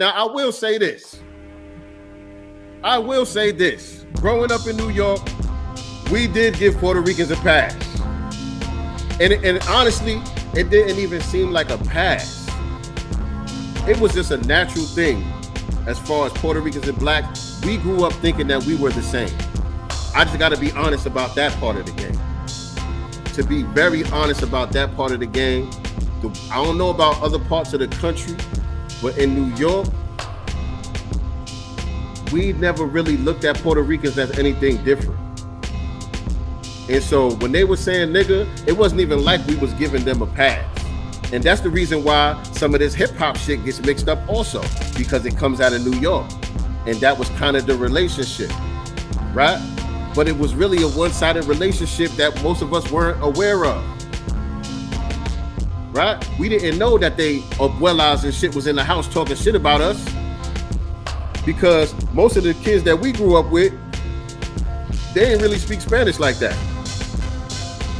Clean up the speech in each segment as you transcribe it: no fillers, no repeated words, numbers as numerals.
Now, I will say this. Growing up in New York, we did give Puerto Ricans a pass. And honestly, it didn't even seem like a pass. It was just a natural thing. As far as Puerto Ricans and blacks, we grew up thinking that we were the same. I just got to be honest about that part of the game. To be very honest about that part of the game, I don't know about other parts of the country, but in New York, we never really looked at Puerto Ricans as anything different. And so when they were saying nigga, it wasn't even like we was giving them a pass. And that's the reason why some of this hip hop shit gets mixed up also, because it comes out of New York. And that was kind of the relationship, right? But it was really a one-sided relationship that most of us weren't aware of, right? We didn't know that they abuelas and shit was in the house talking shit about us, because most of the kids that we grew up with, they didn't really speak Spanish like that.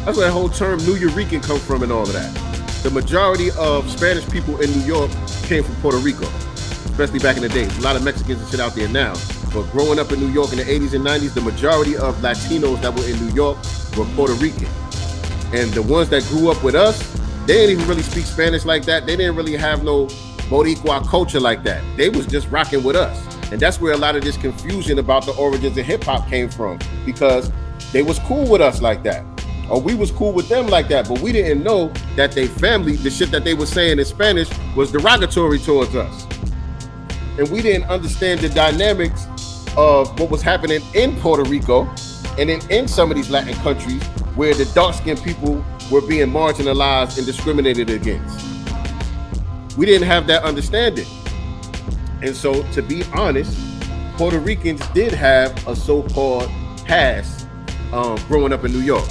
That's where that whole term New Yorican comes from and all of that. The majority of Spanish people in New York came from Puerto Rico, especially back in the day. There's a lot of Mexicans and shit out there now. But growing up in New York in the 80s and 90s, the majority of Latinos that were in New York were Puerto Rican. And the ones that grew up with us, they didn't even really speak Spanish like that. They didn't really have no Boricua culture like that. They was just rocking with us. And that's where a lot of this confusion about the origins of hip hop came from, because they was cool with us like that. Or we was cool with them like that, but we didn't know that they family, the shit that they were saying in Spanish was derogatory towards us. And we didn't understand the dynamics of what was happening in Puerto Rico and in some of these Latin countries where the dark-skinned people were being marginalized and discriminated against. We didn't have that understanding. And so, to be honest, Puerto Ricans did have a so-called pass growing up in New York.